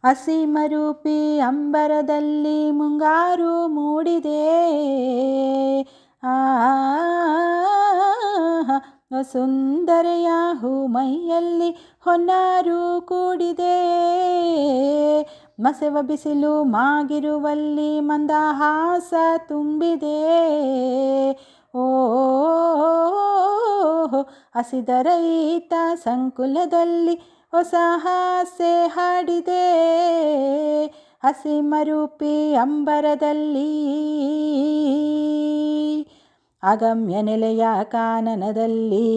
ಅಸೀಮರೂಪಿ ಅಂಬರದಲ್ಲಿ ಮುಂಗಾರು ಮೂಡಿದೆ. ಆ ಸುಂದರೆಯ ಹೂಮೈಯಲ್ಲಿ ಹೊನ್ನಾರು ಕೂಡಿದೆ. ಮಸೆವ ಬಿಸಿಲು ಮಾಗಿರುವಲ್ಲಿ ಮಂದಹಾಸ ತುಂಬಿದೆ. ಓ ಹಸಿದ ರೈತ ಸಂಕುಲದಲ್ಲಿ ಹೊಸ ಹಾಸ್ಯ ಹಾಡಿದೆ. ಅಸೀಮರೂಪಿ ಅಂಬರದಲ್ಲಿ ಅಗಮ್ಯ ನೆಲೆಯ ಕಾನನದಲ್ಲಿ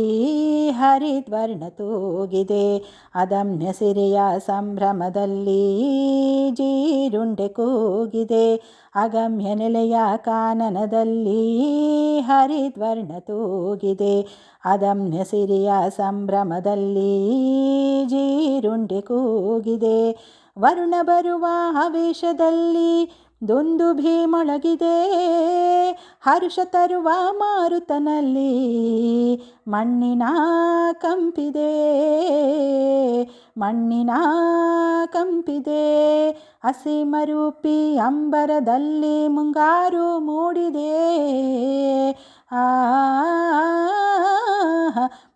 ಹರಿದ್ವರ್ಣ ತೂಗಿದೆ. ಅದಮ್ಯ ಸಿರಿಯ ಸಂಭ್ರಮದಲ್ಲಿ ಜೀರುಂಡೆ ಕೂಗಿದೆ. ಅಗಮ್ಯ ನೆಲೆಯ ಕಾನನದಲ್ಲಿ ಹರಿದ್ವರ್ಣ ತೂಗಿದೆ. ಅದಮ್ಯ ಸಿರಿಯ ಸಂಭ್ರಮದಲ್ಲಿ ಜೀರುಂಡೆ ಕೂಗಿದೆ. ವರುಣ ಬರುವ ಆವೇಶದಲ್ಲಿ ದುಂದುಭಿ ಮೊಳಗಿದೆ. ಹರುಷ ತರುವ ಮಾರುತನಲ್ಲಿ ಮಣ್ಣಿನ ಕಂಪಿದೆ. ಮಣ್ಣಿನ ಕಂಪಿದೆ. ಅಸೀಮರೂಪಿ ಅಂಬರದಲ್ಲಿ ಮುಂಗಾರು ಮೂಡಿದೆ. ಆ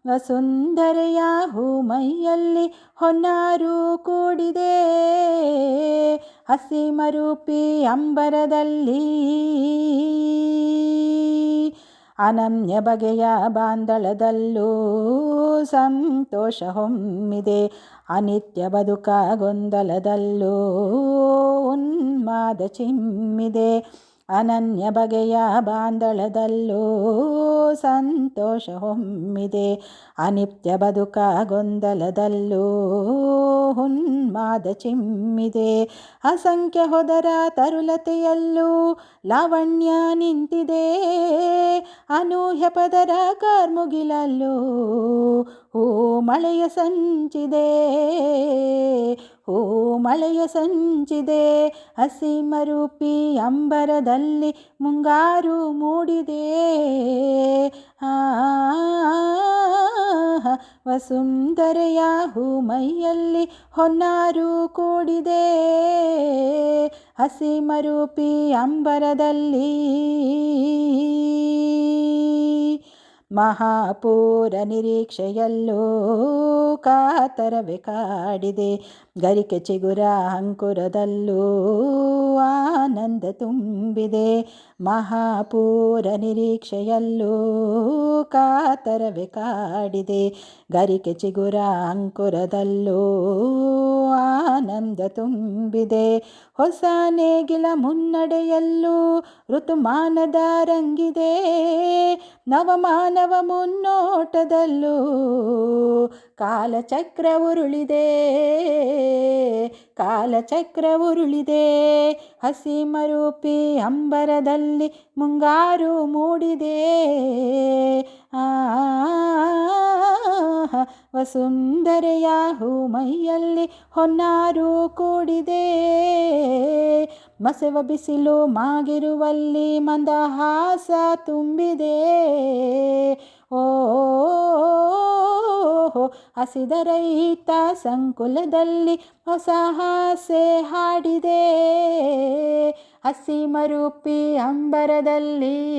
ವಸುಂಧರೆಯ ಹೂಮೈಯಲ್ಲಿ ಹೊನ್ನಾರು ಕೂಡಿದೆ. ಅಸೀಮರೂಪಿ ಅಂಬರದಲ್ಲಿ ಅನನ್ಯ ಬಗೆಯ ಬಾಂದಳದಲ್ಲೂ ಸಂತೋಷ ಹೊಮ್ಮಿದೆ. ಅನಿತ್ಯ ಬದುಕ ಗೊಂದಲದಲ್ಲೂ ಉನ್ಮಾದ ಚಿಮ್ಮಿದೆ. ಅನನ್ಯ ಬಗೆಯ ಬಾಂದಳದಲ್ಲೂ ಸಂತೋಷ ಹೊಮ್ಮಿದೆ. ಅನಿತ್ಯ ಬದುಕ ಗೊಂದಲದಲ್ಲೂ ಉನ್ಮಾದ ಚಿಮ್ಮಿದೆ. ಅಸಂಖ್ಯ ಹೊದರ ತರುಲತೆಯಲ್ಲೂ ಲಾವಣ್ಯ ನಿಂತಿದೆ. ಅನೂಹ್ಯ ಪದರ ಕಾರ್ಮುಗಿಲಲ್ಲೂ ಹೂ ಮಳೆಯ ಸಂಚಿದೆ. ಹೂ ಮಳೆಯ ಸಂಚಿದೆ. ಅಸೀಮರೂಪಿ ಅಂಬರದಲ್ಲಿ ಮುಂಗಾರು ಮೂಡಿದೆ. ವಸುಂಧರೆಯ ಹೂಮೈಯಲ್ಲಿ ಹೊನ್ನಾರು ಕೂಡಿದೆ. ಅಸೀಮರೂಪಿ ಅಂಬರದಲ್ಲಿ ಮಹಾಪೂರ ನಿರೀಕ್ಷೆಯಲ್ಲೂ ಕಾತರವೇ ಕಾಡಿದೆ. ಗರಿಕೆ ಚಿಗುರ ಅಂಕುರದಲ್ಲೂ ಆನಂದ ತುಂಬಿದೆ. ಮಹಾಪೂರ ನಿರೀಕ್ಷೆಯಲ್ಲೂ ಕಾತರವೇ ಕಾಡಿದೆ. ಗರಿಕೆ ಚಿಗುರ ಅಂಕುರದಲ್ಲೂ ಆನಂದ ತುಂಬಿದೆ. ಹೊಸ ನೇಗಿಲ ಮುನ್ನಡೆಯಲ್ಲೂ ಋತುಮಾನದ ರಂಗಿದೆ. ನವಮಾನವ ಮುನ್ನೋಟದಲ್ಲೂ ಕಾಲಚಕ್ರ ಉರುಳಿದೆ. ಕಾಲಚಕ್ರ ಉರುಳಿದೆ. ಅಸೀಮರೂಪಿ ಅಂಬರದಲ್ಲಿ ಮುಂಗಾರು ಮೂಡಿದೆ. ವಸುಂಧರೆಯ ಹೂಮೈಯಲ್ಲಿ ಹೊನ್ನಾರು ಕೂಡಿದೆ. ಮಸೆವ ಬಿಸಿಲು ಮಾಗಿರುವಲ್ಲಿ ಮಂದಹಾಸ ತುಂಬಿದೆ. ಓ ಹಸಿದ ರೈತ ಸಂಕುಲದಲ್ಲಿ ಹೊಸ ಹಾಸ್ಯ ಹಾಡಿದೆ. ಅಸೀಮರೂಪಿ ಅಂಬರದಲ್ಲಿ